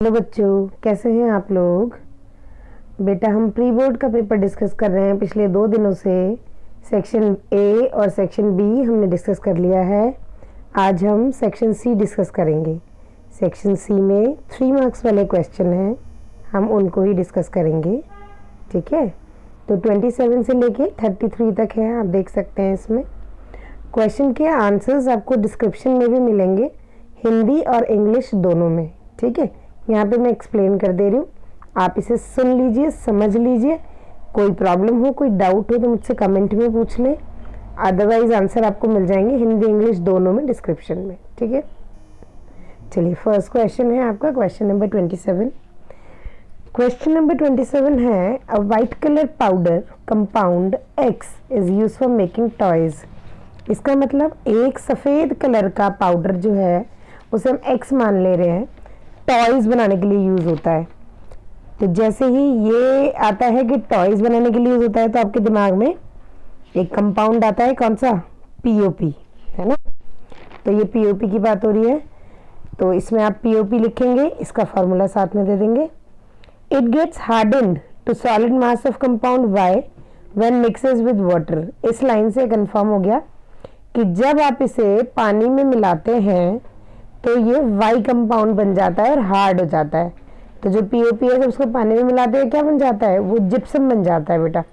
Hello बच्चों, कैसे हैं आप लोग। बेटा हम प्री बोर्ड का पेपर डिस्कस कर रहे हैं। पिछले 2 दिनों से सेक्शन ए और सेक्शन बी हमने डिस्कस कर लिया है। आज हम सेक्शन सी डिस्कस करेंगे। सेक्शन सी में 3 मार्क्स वाले क्वेश्चन हैं, हम उनको ही डिस्कस करेंगे। ठीक है, तो 27 से लेके 33 तक है, आप देख सकते हैं। इसमें क्वेश्चन के आंसर्स आपको डिस्क्रिप्शन में भी मिलेंगे, हिंदी और इंग्लिश दोनों में। ठीक है, यहाँ पे मैं एक्सप्लेन कर दे रही हूँ, आप इसे सुन लीजिए, समझ लीजिए। कोई प्रॉब्लम हो, कोई डाउट हो तो मुझसे कमेंट में पूछ लें, अदरवाइज आंसर आपको मिल जाएंगे हिंदी इंग्लिश दोनों में डिस्क्रिप्शन में। ठीक है, चलिए फर्स्ट क्वेश्चन है आपका क्वेश्चन नंबर 27। क्वेश्चन नंबर 27 है, अ white colour powder compound x is use for making toys. इसका मतलब एक सफ़ेद कलर का पाउडर जो है उसे हम एक्स मान ले रहे हैं, टॉयज़ बनाने के लिए यूज़ होता है। तो जैसे ही ये आता है कि टॉयज़ बनाने के लिए यूज़ होता है, तो आपके दिमाग में एक कंपाउंड आता है, कौन सा, पीओपी, है ना। तो ये पीओपी की बात हो रही है, तो इसमें आप पीओपी लिखेंगे, इसका फॉर्मूला साथ में दे देंगे। It gets hardened to solid mass of compound Y when mixes with water. इस लाइन से कंफर्म हो गया कि जब आप इसे पानी में मिलाते हैं तो ये वाई कंपाउंड बन जाता है और हार्ड हो जाता है। तो जो पीओपी है, जब उसको पानी में मिलाते हैं क्या बन जाता है, वो जिप्सम बन जाता है बेटा,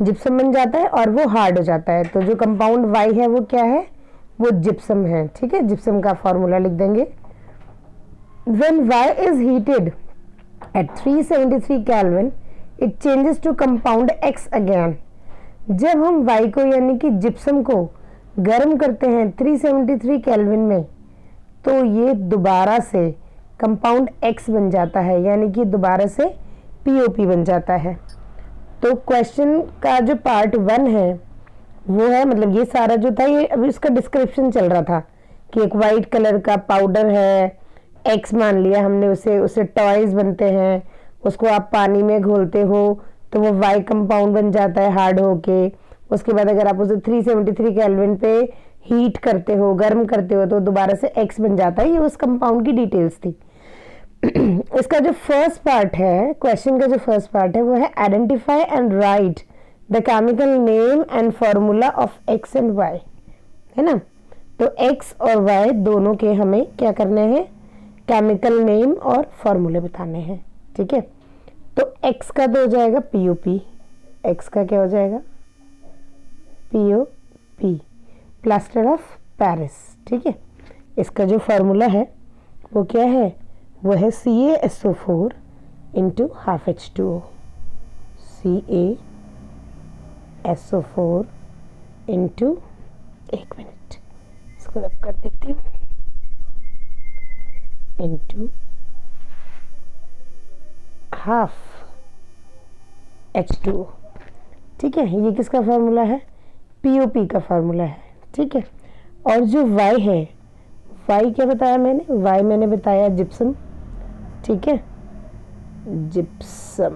जिप्सम बन जाता है और वो हार्ड हो जाता है। तो जो कंपाउंड वाई है वो क्या है, वो जिप्सम है। ठीक है, जिप्सम का फॉर्मूला लिख देंगे। When Y is heated at 373 kelvin it changes to compound X again. जब हम वाई को यानी कि जिप्सम को गर्म करते हैं 373 केल्विन में, तो ये दोबारा से कंपाउंड एक्स बन जाता है, यानी कि दोबारा से पीओपी बन जाता है। तो क्वेश्चन का जो पार्ट 1 है वो है, मतलब ये सारा जो था ये अभी उसका डिस्क्रिप्शन चल रहा था कि एक वाइट कलर का पाउडर है, एक्स मान लिया हमने उसे टॉयज बनते हैं, उसको आप पानी में घोलते हो तो वो वाई कंपाउंड बन जाता है हार्ड होके। उसके बाद अगर आप उसे 373 केल्विन पे हीट करते हो, गर्म करते हो, तो दोबारा से एक्स बन जाता है। ये उस कंपाउंड की डिटेल्स थी। इसका जो फर्स्ट पार्ट है, क्वेश्चन का जो फर्स्ट पार्ट है वो है identify and write the chemical name and formula of X and Y, है ना। तो एक्स और वाई दोनों के हमें क्या करने हैं, केमिकल नेम और फॉर्मूले बताने हैं। ठीक है, तो एक्स का तो हो जाएगा पीओपी, एक्स का क्या हो जाएगा, पीओपी, प्लास्टर ऑफ पेरिस। ठीक है, इसका जो फार्मूला है वो क्या है, वो है CaSO4 into half H2O, CaSO4 into, एक मिनट इसको रब कर देती हूँ, इंटू हाफ H2O। ठीक है, ये किसका फार्मूला है, पीओपी का फार्मूला है। ठीक है, और जो वाई है, वाई क्या बताया मैंने, वाई मैंने बताया जिप्सम। ठीक है, जिप्सम,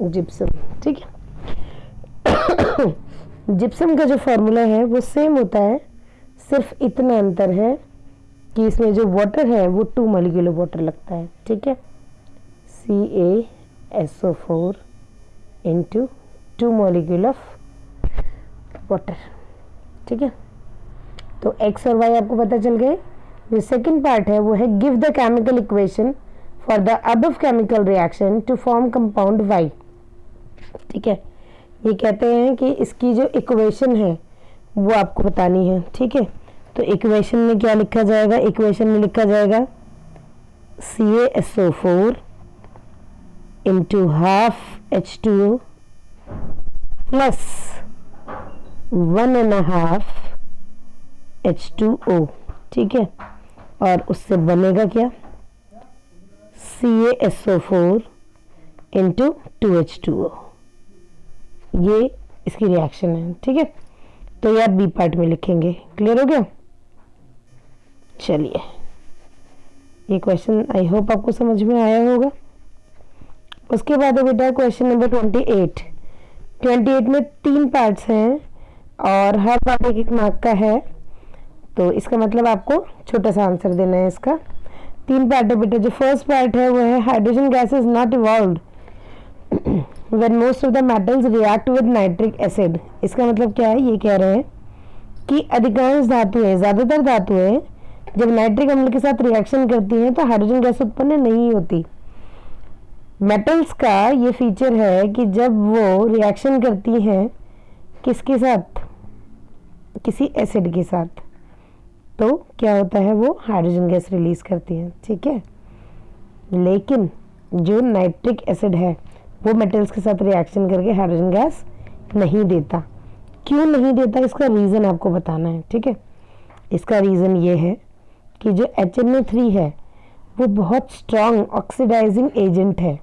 जिप्सम। ठीक है, जिप्सम का जो फार्मूला है वो सेम होता है, सिर्फ इतना अंतर है कि इसमें जो वाटर है वो 2 मॉलिक्यूल वाटर लगता है। ठीक है, CaSO4 into 2 molecule of water. ठीक है, तो एक्स और वाई आपको पता चल गए। जो सेकंड पार्ट है वो है give the chemical equation for the above chemical reaction to form compound Y. ठीक है, ये कहते हैं कि इसकी जो इक्वेशन है वो आपको बतानी है। ठीक है, तो इक्वेशन में क्या लिखा जाएगा, इक्वेशन में लिखा जाएगा CaSO4 into half H2O plus 1.5 H2O। ठीक है, और उससे बनेगा क्या, CaSO4 इंटू 2H2O। ये इसकी रिएक्शन है। ठीक है, तो ये आप बी पार्ट में लिखेंगे। क्लियर हो गया। चलिए, ये क्वेश्चन आई होप आपको समझ में आया होगा। उसके बाद है बेटा क्वेश्चन नंबर 28 में 3 पार्ट्स हैं और हर पार्ट 1 मार्क का है। तो इसका मतलब आपको छोटा सा आंसर देना है इसका। 3 पार्ट है बेटा। जो फर्स्ट पार्ट है वो है hydrogen gas is not evolved when most of the metals react with nitric acid. इसका मतलब क्या है, ये कह रहे हैं कि अधिकांश धातुएं, ज़्यादातर धातुएं जब नाइट्रिक अम्ल के साथ रिएक्शन करती हैं तो हाइड्रोजन गैस उत्पन्न नहीं होती। मेटल्स का ये फीचर है कि जब वो रिएक्शन करती हैं किसके साथ, किसी एसिड के साथ, तो क्या होता है, वो हाइड्रोजन गैस रिलीज करती हैं। ठीक है, लेकिन जो नाइट्रिक एसिड है वो मेटल्स के साथ रिएक्शन करके हाइड्रोजन गैस नहीं देता। क्यों नहीं देता, इसका रीज़न आपको बताना है। ठीक है, इसका रीज़न ये है कि जो HNO3 है वो बहुत स्ट्रॉन्ग ऑक्सीडाइजिंग एजेंट है।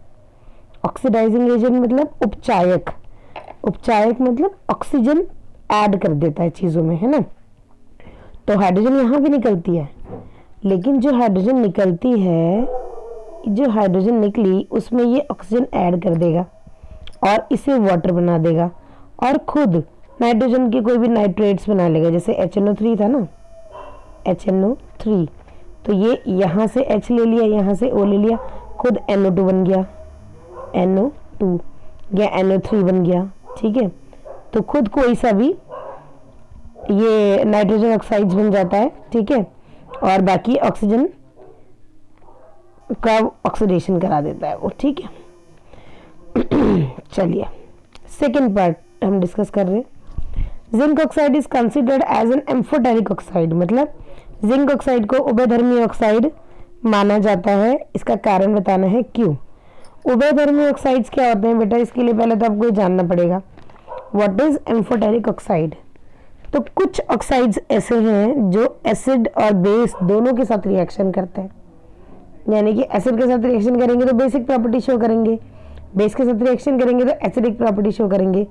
ऑक्सीडाइजिंग एजेंट मतलब उपचायक, उपचायक मतलब ऑक्सीजन ऐड कर देता है चीज़ों में, है ना। तो हाइड्रोजन यहाँ भी निकलती है, लेकिन जो हाइड्रोजन निकलती है, जो हाइड्रोजन निकली उसमें ये ऑक्सीजन ऐड कर देगा और इसे वाटर बना देगा और खुद नाइट्रोजन के कोई भी नाइट्रेट्स बना लेगा। जैसे HNO3 था ना, HNO3, तो ये यहाँ से H ले लिया, यहाँ से O ले लिया, खुद NO2 बन गया, NO2 या NO3 बन गया। ठीक है, तो खुद कोई सा भी ये नाइट्रोजन ऑक्साइड्स बन जाता है। ठीक है, और बाकी ऑक्सीजन का ऑक्सीडेशन करा देता है वो। ठीक है, चलिए सेकेंड पार्ट हम डिस्कस कर रहे हैं। Zinc oxide is considered as an amphoteric oxide, मतलब जिंक ऑक्साइड को उभयधर्मी ऑक्साइड माना जाता है। इसका कारण बताना है क्यों। उभयधर्मी ऑक्साइड्स क्या होते हैं बेटा, इसके लिए पहले तो आपको ये जानना पड़ेगा व्हाट इज एम्फोटेरिक ऑक्साइड। तो कुछ ऑक्साइड्स ऐसे हैं जो एसिड और बेस दोनों के साथ रिएक्शन करते हैं, यानी कि एसिड के साथ रिएक्शन करेंगे तो बेसिक प्रॉपर्टी शो करेंगे, बेस के साथ रिएक्शन करेंगे तो एसिडिक प्रॉपर्टी शो करेंगे,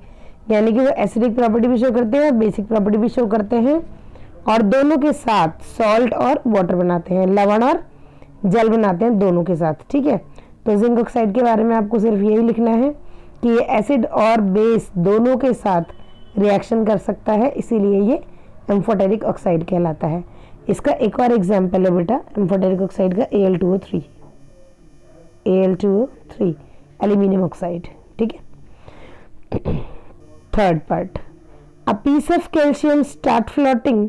यानी कि वो एसिडिक प्रॉपर्टी भी शो करते हैं, बेसिक प्रॉपर्टी भी शो करते हैं, और दोनों के साथ सॉल्ट और वाटर बनाते हैं, लवण और जल बनाते हैं दोनों के साथ। ठीक है, तो जिंक ऑक्साइड के बारे में आपको सिर्फ यही लिखना है कि ये एसिड और बेस दोनों के साथ रिएक्शन कर सकता है, इसीलिए ये एम्फोटेरिक ऑक्साइड कहलाता है। इसका एक और एग्जाम्पल है बेटा एम्फोटेरिक ऑक्साइड का Al2O3, Al2O3 एल्यूमिनियम ऑक्साइड। ठीक है, third part, a piece of calcium start floating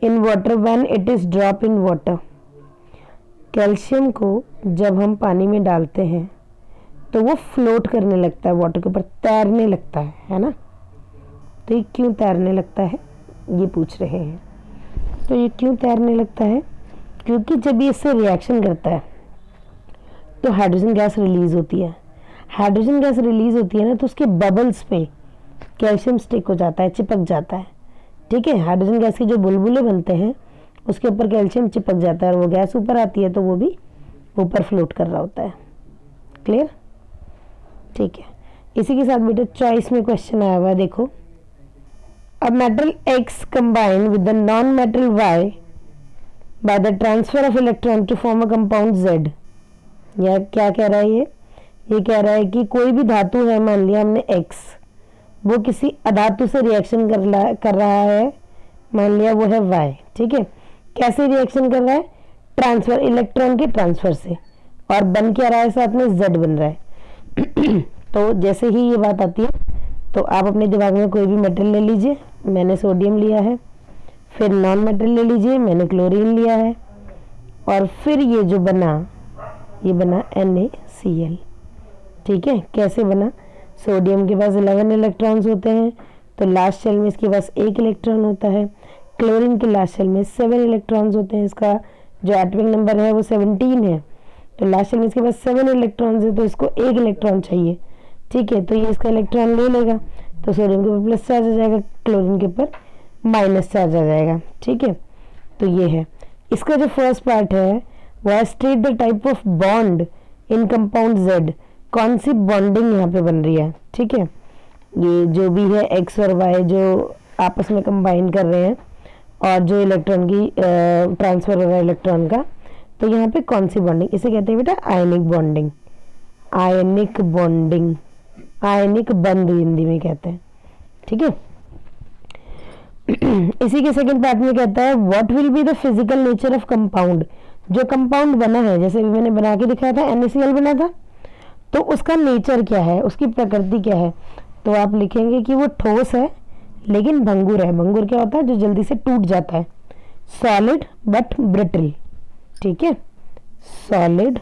in water when it is drop in water. Calcium को जब हम पानी में डालते हैं तो वो फ्लोट करने लगता है, वाटर के ऊपर तैरने लगता है ना। तो ये क्यों तैरने लगता है, ये पूछ रहे हैं। तो ये क्यों तैरने लगता है, क्योंकि जब ये इससे रिएक्शन करता है तो हाइड्रोजन गैस रिलीज होती है। हाइड्रोजन गैस रिलीज होती है ना, तो उसके बबल्स पे कैल्शियम स्टिक हो जाता है, चिपक जाता है। ठीक है, हाइड्रोजन गैस के जो बुलबुले बनते हैं उसके ऊपर कैल्शियम चिपक जाता है और वो गैस ऊपर आती है तो वो भी ऊपर फ्लोट कर रहा होता है। क्लियर? ठीक है, इसी के साथ बेटा चॉइस में क्वेश्चन आया हुआ है, देखो। A metal X combine with the non-metal Y by the transfer of electron to form a compound Z। या क्या कह रहा है ये कह रहा है कि कोई भी धातु है, मान लिया हमने X, वो किसी अधातु से रिएक्शन कर रहा है, मान लिया वो है Y। ठीक है, कैसे रिएक्शन कर रहा है, ट्रांसफर, इलेक्ट्रॉन के ट्रांसफर से, और बन क्या रहा है, साथ में Z बन रहा है। तो जैसे ही ये बात आती है तो आप अपने दिमाग में कोई भी मेटल ले लीजिए, मैंने सोडियम लिया है, फिर नॉन मेटल ले लीजिए, मैंने क्लोरीन लिया है, और फिर ये जो बना, ये बना NaCl। ठीक है, कैसे बना, सोडियम के पास 11 इलेक्ट्रॉन्स होते हैं तो लास्ट शेल में इसके पास 1 इलेक्ट्रॉन होता है, क्लोरीन के लास्ट शेल में 7 इलेक्ट्रॉन्स होते हैं, इसका जो एटॉमिक नंबर है वो 17 है, तो लास्ट शेल में इसके पास 7 इलेक्ट्रॉन्स है तो इसको 1 इलेक्ट्रॉन चाहिए। ठीक है, तो ये इसका इलेक्ट्रॉन ले लेगा, तो सोडियम के ऊपर प्लस चार्ज आ जाएगा, क्लोरीन के ऊपर माइनस चार्ज आ जाएगा। ठीक है, तो ये है इसका जो फर्स्ट पार्ट है वो है state the type of bond in compound Z। कौन सी बॉन्डिंग यहाँ पे बन रही है। ठीक है, ये जो भी है X और Y जो आपस में कंबाइन कर रहे हैं और जो इलेक्ट्रॉन की ट्रांसफर हो रहा है इलेक्ट्रॉन का, तो यहाँ पे कौन सी बॉन्डिंग, इसे कहते हैं बेटा आयनिक बॉन्डिंग। आयनिक बॉन्डिंग, आयनिक बंध हिंदी में कहते हैं। ठीक है, इसी के सेकंड पार्ट में कहता है what will be the physical nature of compound. जो कंपाउंड बना है, जैसे भी मैंने बना के दिखाया था, NaCl बना था, तो उसका नेचर क्या है, उसकी प्रकृति क्या है। तो आप लिखेंगे कि वो ठोस है लेकिन भंगुर है। भंगुर क्या होता है, जो जल्दी से टूट जाता है। सॉलिड बट ब्रिटल, ठीक है, सॉलिड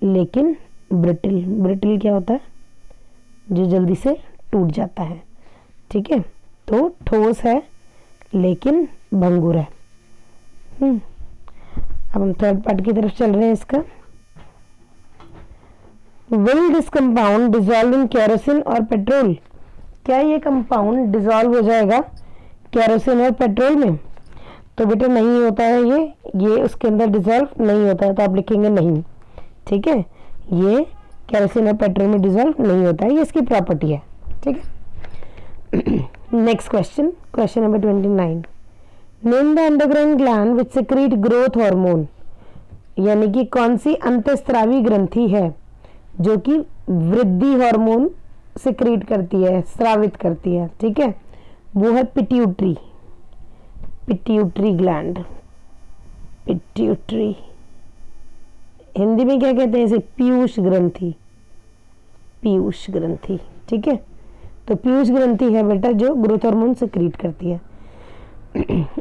लेकिन ब्रिटल। ब्रिटल क्या होता है, जो जल्दी से टूट जाता है, ठीक है। तो ठोस है लेकिन भंगुर है। अब हम थर्ड पार्ट की तरफ चल रहे हैं इसका। Will this compound dissolve in kerosene और पेट्रोल। क्या ये कंपाउंड डिजॉल्व हो जाएगा केरोसिन और पेट्रोल में? तो बेटा नहीं होता है ये उसके अंदर डिजॉल्व नहीं होता है, तो आप लिखेंगे नहीं, ठीक है। ये केरोसिन और पेट्रोल में डिजॉल्व नहीं होता है, ये इसकी प्रॉपर्टी है, ठीक है। Next question, question number 29। Name the underground gland which secrete growth hormone. यानी कि कौन सी अंतःस्रावी ग्रंथि है जो कि वृद्धि हार्मोन सिक्रीट करती है, स्रावित करती है, ठीक है। वो है pituitary, pituitary gland. Pituitary Hindi में क्या कहते हैं इसे? पीयूष ग्रंथि, पीयूष ग्रंथि, ठीक है। तो पीयूष ग्रंथि है बेटा जो ग्रोथ हार्मोन सिक्रीट करती है।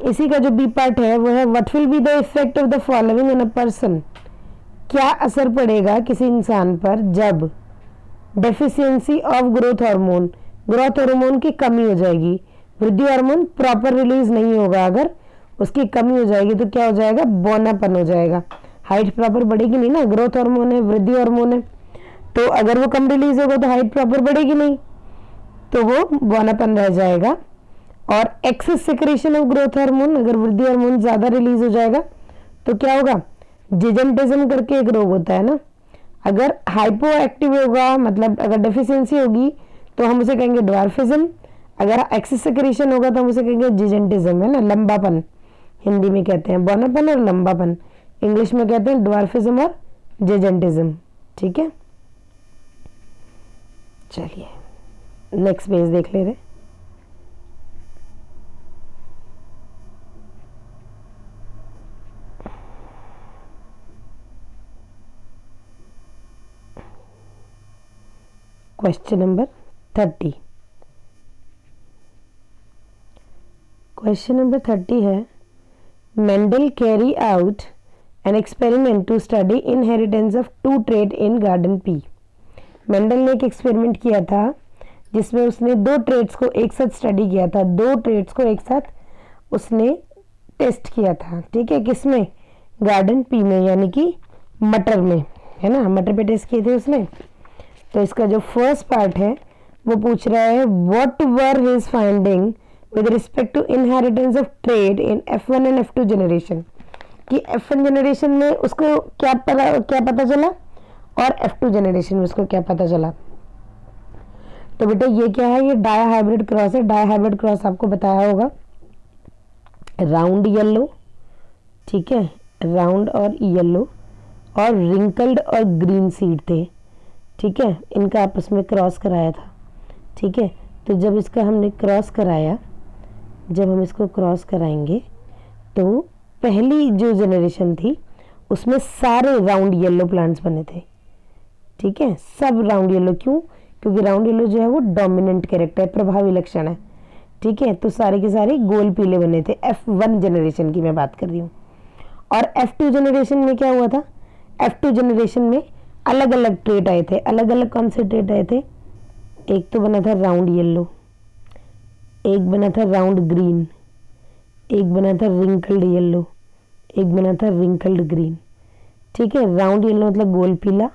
इसी का जो बी पार्ट है वो है what will be the effect of the following on a person. क्या असर पड़ेगा किसी इंसान पर जब deficiency of growth hormone, growth hormone की कमी हो जाएगी। वृद्धि हार्मोन प्रॉपर रिलीज नहीं होगा, अगर उसकी कमी हो जाएगी तो क्या हो जाएगा? बौनापन हो जाएगा। हाइट प्रॉपर बढ़ेगी नहीं ना, ग्रोथ हार्मोन है, वृद्धि हार्मोन है, तो अगर वो कम रिलीज होगा तो हाइट प्रॉपर बढ़ेगी नहीं, तो वो बौनापन रह जाएगा। और excess secretion of growth hormone, अगर वृद्धि हार्मोन ज्यादा रिलीज हो जाएगा तो क्या होगा? जिजेंटिज्म करके एक रोग होता है ना। अगर हाइपो एक्टिव होगा, मतलब अगर डेफिशिएंसी होगी तो हम उसे कहेंगे ड्वार्फिज्म। अगर एक्सेस सिक्रेशन होगा तो हम उसे कहेंगे जिजेंटिज्म, है ना, लंबापन। हिंदी में कहते हैं बौनापन और लंबापन, इंग्लिश में कहते हैं ड्वार्फिज्म और जिजेंटिज्म, ठीक है। चलिए नेक्स्ट पेज देख ले रहे। Question number 30। क्वेश्चन नंबर 30 है Mendel carry out an experiment to study inheritance of two trait in garden pea. Mendel ने एक एक्सपेरिमेंट किया था जिसमें उसने दो ट्रेट्स को एक साथ स्टडी किया था, दो ट्रेट्स को एक साथ उसने टेस्ट किया था, ठीक है। किसमें? गार्डन पी में, यानी कि मटर में, है ना, मटर पे टेस्ट किए थे उसने। तो इसका जो फर्स्ट पार्ट है वो पूछ रहा है what were his finding with respect to inheritance of trait in F1 and F2 generation. कि F1 जनरेशन में उसको क्या पता चला और F2 जनरेशन में उसको क्या पता चला। तो बेटा ये क्या है? ये डाई हाइब्रिड क्रॉस है। डाई हाइब्रिड क्रॉस आपको बताया होगा, राउंड येलो, ठीक है, राउंड और येलो, और रिंकल्ड और ग्रीन सीड थे, ठीक है। इनका आपस में क्रॉस कराया था, ठीक है। तो जब इसका हमने क्रॉस कराया, जब हम इसको क्रॉस कराएंगे तो पहली जो जनरेशन थी उसमें सारे राउंड येलो प्लांट्स बने थे, ठीक है, सब राउंड येलो। क्यों? क्योंकि राउंड येलो जो है वो डोमिनेंट कैरेक्टर, प्रभावी लक्षण है, ठीक है। तो सारे के सारे गोल पीले बने थे। F1 जनरेशन की मैं बात कर रही हूँ। और F2 जनरेशन में क्या हुआ था? F2 जनरेशन में अलग अलग ट्रेट आए थे। अलग अलग कौन से ट्रेट आए थे? एक तो बना था राउंड येलो, एक बना था राउंड ग्रीन, एक बना था रिंकल्ड येलो, एक बना था रिंकल्ड ग्रीन, ठीक है। राउंड येलो मतलब गोल पीला,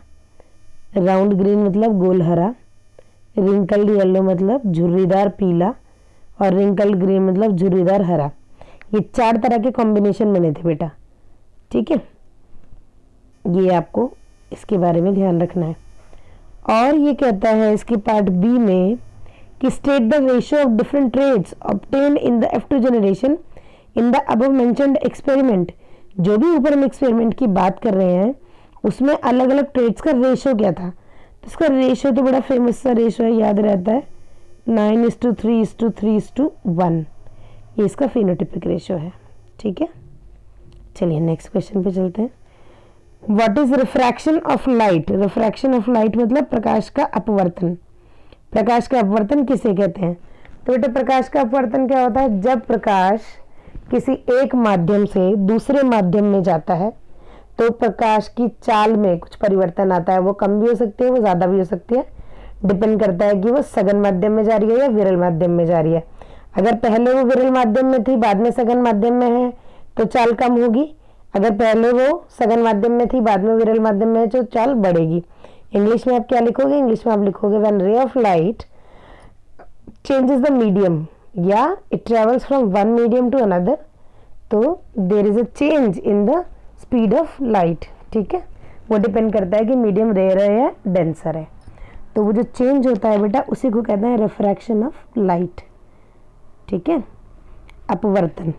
राउंड ग्रीन मतलब गोल हरा, रिंकल्ड येलो मतलब झुर्रीदार पीला, और रिंकल्ड ग्रीन मतलब झुर्रीदार हरा। ये चार तरह के कॉम्बिनेशन बने थे बेटा, ठीक है। ये आपको इसके बारे में ध्यान रखना है। और ये कहता है इसके पार्ट बी में कि state the ratio of different traits obtained in the F2 generation in the above mentioned experiment. जो भी ऊपर हम एक्सपेरिमेंट की बात कर रहे हैं उसमें अलग अलग ट्रेड्स का रेशियो क्या था। तो इसका रेशियो तो बड़ा फेमस सा रेशियो है, याद रहता है 9:3:3:1, ये इसका फिनोटिपिक रेशियो है। ठीक है, चलिए नेक्स्ट क्वेश्चन पे चलते हैं। What is refraction of light? Refraction of light मतलब प्रकाश का अपवर्तन। प्रकाश का अपवर्तन किसे कहते हैं? तो बेटा प्रकाश का अपवर्तन क्या होता है? जब प्रकाश किसी एक माध्यम से दूसरे माध्यम में जाता है तो प्रकाश की चाल में कुछ परिवर्तन आता है। वो कम भी हो सकती है, वो ज़्यादा भी हो सकती है, डिपेंड करता है कि वो सघन माध्यम में जा रही है या विरल माध्यम में जा रही है। अगर पहले वो विरल माध्यम में थी, बाद में सघन माध्यम में है, तो चाल कम होगी। अगर पहले वो सघन माध्यम में थी, बाद में विरल माध्यम में है, तो चाल बढ़ेगी। इंग्लिश में आप क्या लिखोगे? इंग्लिश में आप लिखोगे when ray of light changes the medium या it travels from one medium to another, तो there is a change in the speed of light. ठीक है, वो डिपेंड करता है कि मीडियम रेयर है या डेंसर है। तो वो जो चेंज होता है बेटा उसी को कहते हैं रिफ्रैक्शन ऑफ लाइट। ठीक है, अपवर्तन,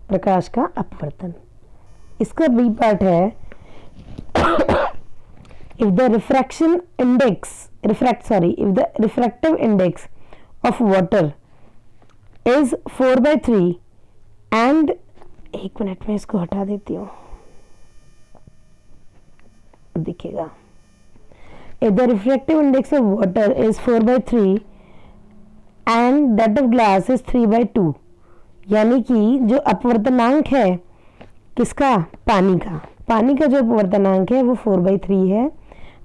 प्रकाश का अपवर्तन। इसका बी पार्ट है if the refractive index of water is 4/3 and 1 minute में इसको हटा देती हूँ, दिखेगा। If the refractive index of water is 4/3 and that of glass is 3/2, यानी कि जो अपवर्तनांक है किसका? पानी का। पानी का जो अपवर्तनांक है वो 4/3 है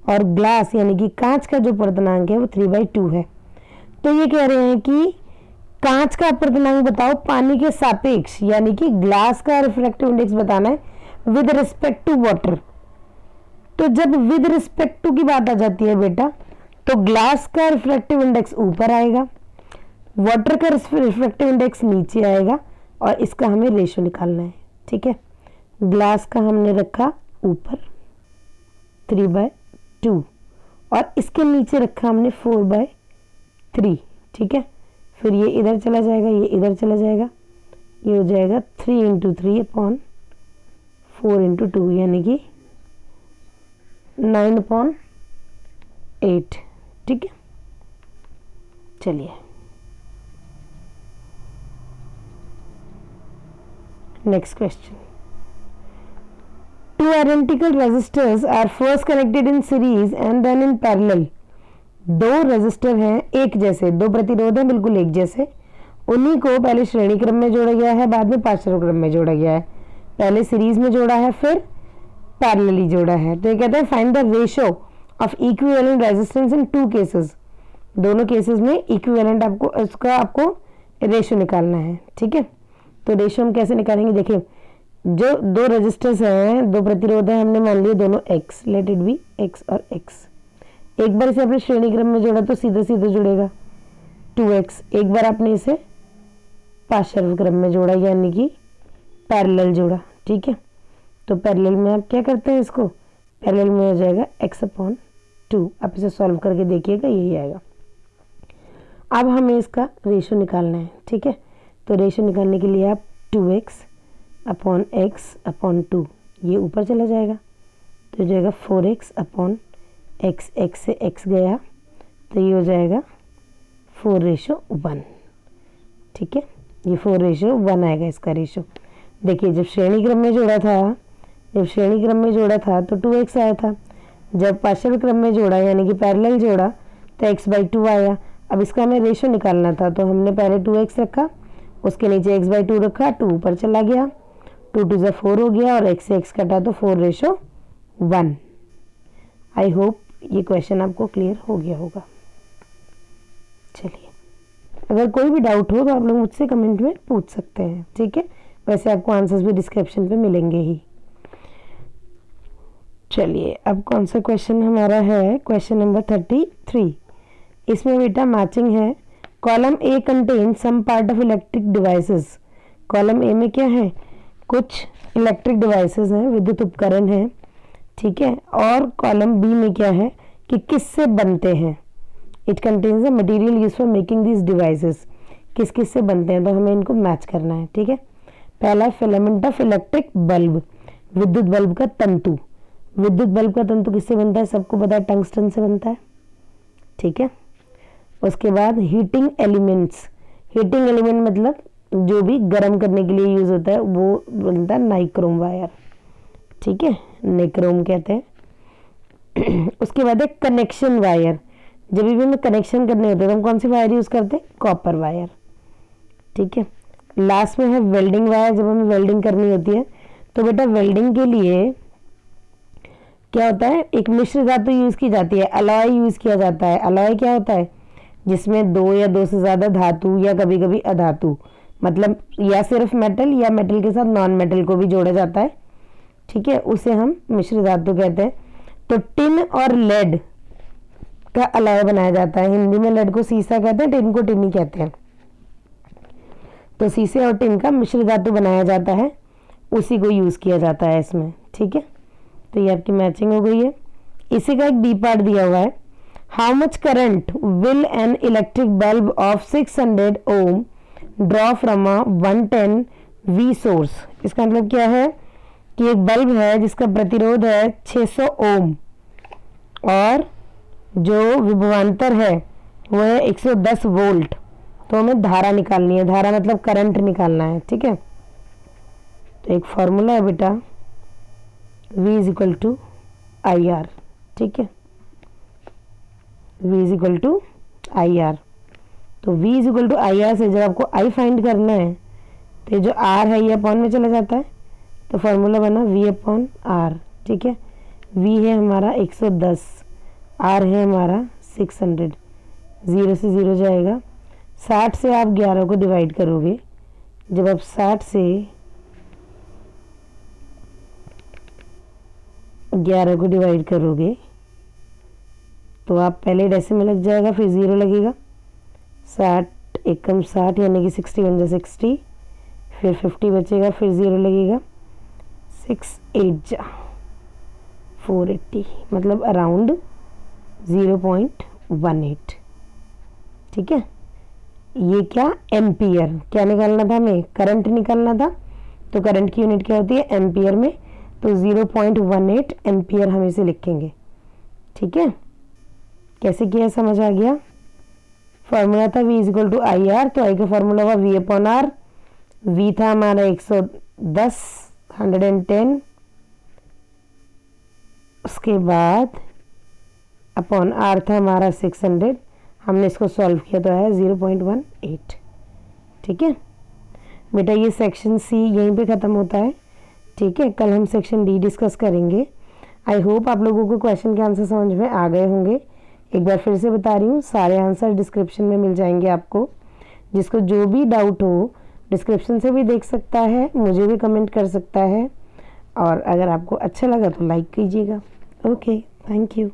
और ग्लास यानी कि कांच का जो अपवर्तनांक है वो 3/2 है। तो ये कह रहे हैं कि कांच का अपवर्तनांक बताओ पानी के सापेक्ष, यानी कि ग्लास का रिफ्रैक्टिव इंडेक्स बताना है विद रिस्पेक्ट टू वाटर। तो जब विद रिस्पेक्ट टू की बात आ जाती है बेटा, तो ग्लास का रिफ्रैक्टिव इंडेक्स ऊपर आएगा, वाटर का रिफ्रैक्टिव इंडेक्स नीचे आएगा और इसका हमें रेशियो निकालना है। ठीक है, ग्लास का हमने रखा ऊपर 3/2 और इसके नीचे रखा हमने 4/3। ठीक है, फिर ये इधर चला जाएगा, ये इधर चला जाएगा, ये हो जाएगा 3 × 3/4 × 2 यानी कि 9/8। ठीक है, चलिए next question. Two identical resistors are first connected in series and then in parallel. दो रेजिस्टर हैं एक जैसे, दो प्रतिरोध हैं बिल्कुल एक जैसे, उन्हीं को पहले श्रेणी क्रम में जोड़ा गया है, बाद में पार्श्व क्रम में जोड़ा गया है। पहले सीरीज में जोड़ा है, फिर पैरेलली जोड़ा है। तो ये कहते हैं find the ratio of equivalent resistance in two cases. दोनों केसेस में इक्विवेलेंट आपको रेशियो निकालना है। ठीक है, तो रेशियो हम कैसे निकालेंगे? देखिए, जो दो रेजिस्टर्स हैं, दो प्रतिरोध हैं, हमने मान लिए दोनों x, let it be x और x। एक बार इसे आपने श्रेणी क्रम में जोड़ा तो सीधे सीधे जुड़ेगा 2x। एक बार आपने इसे पार्श्व क्रम में जोड़ा यानी कि पैरेलल जोड़ा। ठीक है, तो पैरेलल में आप क्या करते हैं? इसको पैरेलल में हो जाएगा x/2। आप इसे सॉल्व करके देखिएगा, यही आएगा। अब हमें इसका रेशियो निकालना है। ठीक है, तो रेशियो निकालने के लिए आप 2x/x/2, ये ऊपर चला जाएगा तो हो जाएगा 4x/x। x से x गया तो ये हो जाएगा 4:1। ठीक है, ये 4:1 आएगा इसका रेशियो। देखिए, जब श्रेणी क्रम में जोड़ा था तो 2x आया था। जब पार्शियल क्रम में जोड़ा यानी कि पैरेलल जोड़ा तो x/2 आया। अब इसका हमें रेशियो निकालना था तो हमने पहले 2x रखा, उसके नीचे x/2 रखा, 2 ऊपर चला गया, 2 × 2 = 4 हो गया और x से x कटा तो 4:1। आई होप ये क्वेश्चन आपको क्लियर हो गया होगा। चलिए, अगर कोई भी डाउट हो तो आप लोग मुझसे कमेंट में पूछ सकते हैं। ठीक है, वैसे आपको आंसर्स भी डिस्क्रिप्शन पे मिलेंगे ही। चलिए, अब कौन सा क्वेश्चन हमारा है? Question number 33। इसमें बेटा मैचिंग है। Column A contain some part of electric devices. Column A में क्या है? कुछ इलेक्ट्रिक डिवाइसेस हैं, विद्युत उपकरण हैं। ठीक है, और कॉलम बी में क्या है कि किससे बनते हैं? It contains the material use for making these devices. किस किस से बनते हैं, तो हमें इनको मैच करना है। ठीक है, पहला फिलामेंट ऑफ इलेक्ट्रिक बल्ब, विद्युत बल्ब का तंतु। विद्युत बल्ब का तंतु किससे बनता है? सबको पता है, टंगस्टन से बनता है। ठीक है, उसके बाद हीटिंग एलिमेंट्स, हीटिंग एलिमेंट मतलब जो भी गर्म करने के लिए यूज़ होता है वो बनता है नाइक्रोम वायर, ठीक है, नाइक्रोम कहते हैं। उसके बाद है कनेक्शन वायर, जब भी हमें कनेक्शन करने होते हैं तो हम कौन सी वायर यूज़ करते हैं, कॉपर वायर, ठीक है। लास्ट में है वेल्डिंग वायर, जब हमें वेल्डिंग करनी होती है तो बेटा वेल्डिंग के लिए क्या होता है, एक मिश्र धातु यूज़ की जाती है, अलॉय यूज़ किया जाता है। अलॉय क्या होता है, जिसमें दो या दो से ज़्यादा धातु या कभी कभी अधातु, मतलब या सिर्फ मेटल या मेटल के साथ नॉन मेटल को भी जोड़ा जाता है, ठीक है, उसे हम मिश्र धातु कहते हैं। तो टिन और लेड का अलॉय बनाया जाता है, हिंदी में लेड को सीसा कहते हैं, टिन को टिनी कहते हैं। तो सीसे और टिन का मिश्र धातु बनाया जाता है, उसी को यूज़ किया जाता है इसमें, ठीक है। तो ये आपकी मैचिंग हो गई है। इसी का एक बी पार्ट दिया हुआ है, how much current will an electric bulb of 600 ohm draw from a 110 V source. इसका मतलब क्या है कि एक बल्ब है जिसका प्रतिरोध है 600 ओम और जो विभवांतर है वो है 110 वोल्ट। तो हमें धारा निकालनी है, धारा मतलब करंट निकालना है, ठीक है। तो एक फॉर्मूला है बेटा V is equal to I R, ठीक है, V is equal to I R. तो V is equal to I R से जब आपको I फाइंड करना है तो ये जो R है ये अपॉन में चला जाता है, तो फॉर्मूला बना V अपॉन R, ठीक है। V है हमारा 110, R है हमारा 600, 0 से 0 जाएगा। 60 से आप 11 को डिवाइड करोगे, जब आप 60 से 11 को डिवाइड करोगे तो आप पहले डेसिमल लग जाएगा, फिर 0 लगेगा, 60 एकम 60 यानी कि 60 बन जाए 60, फिर 50 बचेगा, फिर 0 लगेगा, 6 8 जा 480, मतलब अराउंड 0.18, ठीक है। ये क्या, एम्पियर, क्या निकालना था हमें, करंट निकालना था, तो करंट की यूनिट क्या होती है, एम्पियर में, तो 0.18 एम्पियर हम इसे लिखेंगे, ठीक है। कैसे किया समझ आ गया। फॉर्मूला था V is equal to I R, तो आई का फॉर्मूला हुआ V अपॉन आर। V था हमारा 110 110, उसके बाद अपॉन R था हमारा 600, हमने इसको सॉल्व किया तो आया 0.18, ठीक है बेटा। ये सेक्शन C यहीं पे ख़त्म होता है, ठीक है। कल हम सेक्शन D डिस्कस करेंगे। आई होप आप लोगों को क्वेश्चन के आंसर समझ में आ गए होंगे। एक बार फिर से बता रही हूँ, सारे आंसर डिस्क्रिप्शन में मिल जाएंगे आपको। जिसको जो भी डाउट हो डिस्क्रिप्शन से भी देख सकता है, मुझे भी कमेंट कर सकता है, और अगर आपको अच्छा लगा तो लाइक कीजिएगा। Okay, thank you.